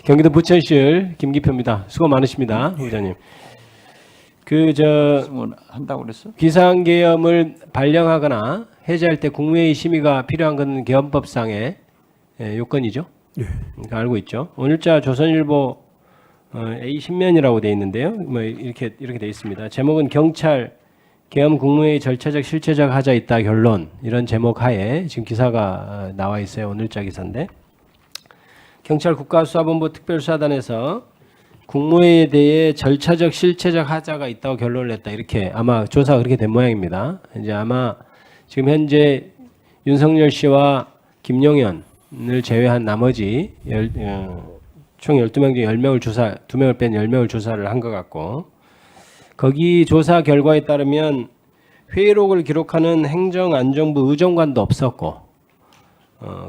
경기도 부천시 김기표입니다. 수고 많으십니다, 의장님. 한다고 그랬어? 비상계엄을 발령하거나 해제할 때 국무회의 심의가 필요한 것은 계엄법상의 요건이죠. 예. 알고 있죠. 오늘자 조선일보 A 신면이라고 되어 있는데요. 뭐 이렇게 되어 있습니다. 제목은 경찰 계엄 국무회의 절차적 실체적 하자 있다 결론, 이런 제목 하에 지금 기사가 나와 있어요. 오늘자 기사인데, 경찰 국가수사본부 특별수사단에서 국무회의에 대해 절차적 실체적 하자가 있다고 결론을 냈다, 이렇게 아마 조사가 그렇게 된 모양입니다. 이제 아마 지금 현재 윤석열 씨와 김용현을 제외한 나머지 총 12명 중 10명을 조사, 2명을 뺀 10명을 조사를 한 것 같고, 거기 조사 결과에 따르면 회의록을 기록하는 행정안전부 의정관도 없었고,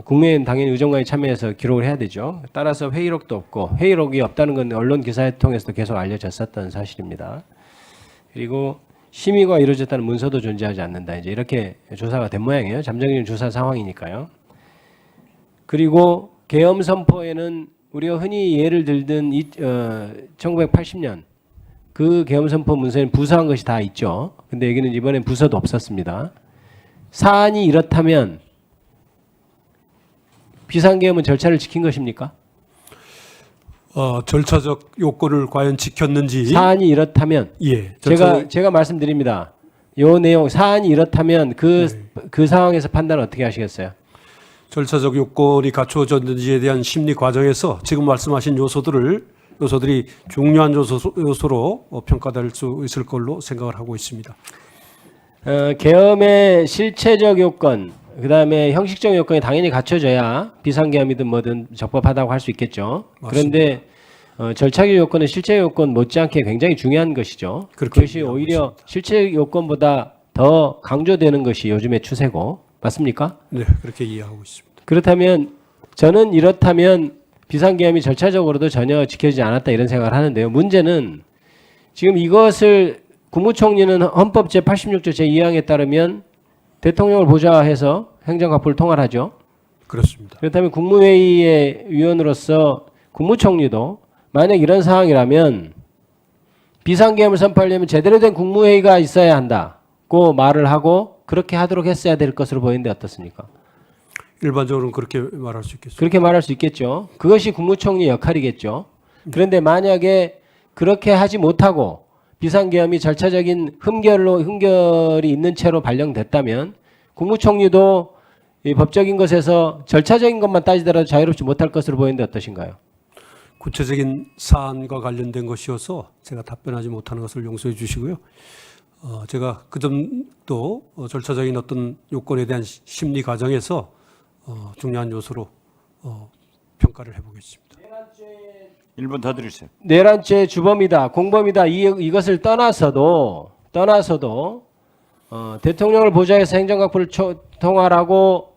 국무회의는 당연히 의정관이 참여해서 기록을 해야 되죠. 따라서 회의록도 없고, 회의록이 없다는 건 언론 기사에 통해서도 계속 알려졌었던 사실입니다. 그리고 심의가 이루어졌다는 문서도 존재하지 않는다, 이제 이렇게 조사가 된 모양이에요. 잠정적인 조사 상황이니까요. 그리고 계엄 선포에는 우리가 흔히 예를 들던 1980년 그 계엄 선포 문서에는 부서한 것이 다 있죠. 근데 여기는 이번엔 부서도 없었습니다. 사안이 이렇다면 비상계엄은 절차를 지킨 것입니까? 절차적 요건을 과연 지켰는지. 사안이 이렇다면, 예. 제가 말씀드립니다. 요 내용, 사안이 이렇다면 그 상황에서 판단을 어떻게 하시겠어요? 절차적 요건이 갖추어졌는지에 대한 심리 과정에서 지금 말씀하신 요소들이 중요한 요소로 평가될 수 있을 걸로 생각을 하고 있습니다. 계엄의 실체적 요건, 그 다음에 형식적 요건이 당연히 갖춰져야 비상계엄이든 뭐든 적법하다고 할 수 있겠죠. 맞습니다. 그런데 절차적 요건은 실체 요건 못지않게 굉장히 중요한 것이죠. 그것이 오히려 실체 요건보다 더 강조되는 것이 요즘의 추세고, 맞습니까? 네, 그렇게 이해하고 있습니다. 그렇다면 저는 이렇다면 비상계엄이 절차적으로도 전혀 지켜지지 않았다, 이런 생각을 하는데요. 문제는 지금 이것을 국무총리는 헌법 제86조 제2항에 따르면 대통령을 보좌해서 행정각부를 통할하죠. 그렇습니다. 그렇다면 국무회의의 위원으로서 국무총리도 만약 이런 상황이라면 비상계엄을 선포하려면 제대로 된 국무회의가 있어야 한다고 말을 하고 그렇게 하도록 했어야 될 것으로 보이는데 어떻습니까? 일반적으로는 그렇게 말할 수 있겠습니다. 그렇게 말할 수 있겠죠. 그것이 국무총리 역할이겠죠. 그런데 만약에 그렇게 하지 못하고 비상계엄이 절차적인 흠결이 있는 채로 발령됐다면 국무총리도 이 법적인 것에서 절차적인 것만 따지더라도 자유롭지 못할 것으로 보이는데 어떠신가요? 구체적인 사안과 관련된 것이어서 제가 답변하지 못하는 것을 용서해 주시고요. 제가 그 점도 절차적인 어떤 요건에 대한 심리 과정에서 중요한 요소로 평가를 해보겠습니다. 1분 더 드리세요. 내란죄 주범이다, 공범이다, 이것을 떠나서도 대통령을 보좌해서 행정각부를 통할하고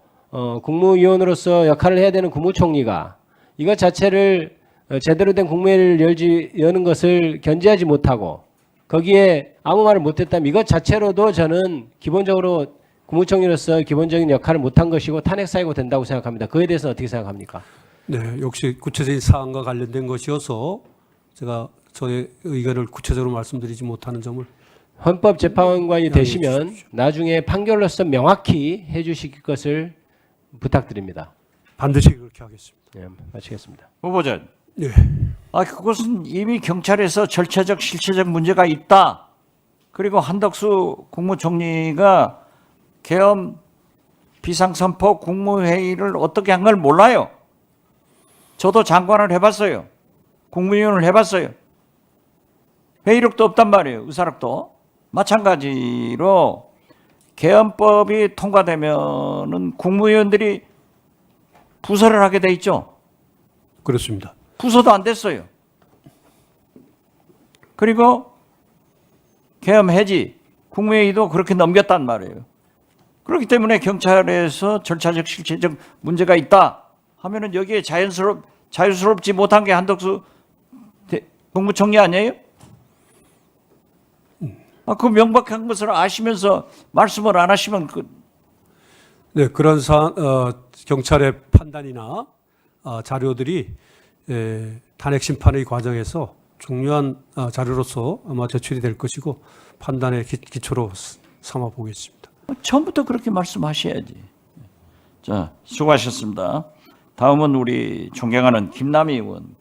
국무위원으로서 역할을 해야 되는 국무총리가 이것 자체를 제대로 된 국무회의를 여는 것을 견제하지 못하고 거기에 아무 말을 못했다면 이것 자체로도 저는 기본적으로 국무총리로서 기본적인 역할을 못한 것이고 탄핵 사유가 된다고 생각합니다. 그에 대해서는 어떻게 생각합니까? 네, 역시 구체적인 사안과 관련된 것이어서 제가 저의 의견을 구체적으로 말씀드리지 못하는 점을 헌법재판관이 되시면 나중에 판결로서 명확히 해주실 것을 부탁드립니다. 반드시 그렇게 하겠습니다. 네, 마치겠습니다. 후보자. 네. 그것은 이미 경찰에서 절차적 실체적 문제가 있다. 그리고 한덕수 국무총리가 계엄 비상선포 국무회의를 어떻게 한 걸 몰라요. 저도 장관을 해봤어요. 국무위원을 해봤어요. 회의록도 없단 말이에요. 의사록도. 마찬가지로 계엄법이 통과되면은 국무위원들이 부서를 하게 돼 있죠. 그렇습니다. 부서도 안 됐어요. 그리고 계엄 해지 국무회의도 그렇게 넘겼단 말이에요. 그렇기 때문에 경찰에서 절차적 실체적 문제가 있다 하면은 여기에 자유스럽지 못한 게 한덕수 국무총리 아니에요? 그 명백한 것을 아시면서 말씀을 안 하시면 네, 그런 경찰의 판단이나 자료들이 탄핵 심판의 과정에서 중요한 자료로서 아마 제출이 될 것이고 판단의 기초로 삼아 보겠습니다. 처음부터 그렇게 말씀하셔야지. 자, 수고하셨습니다. 다음은 우리 존경하는 김남희 의원.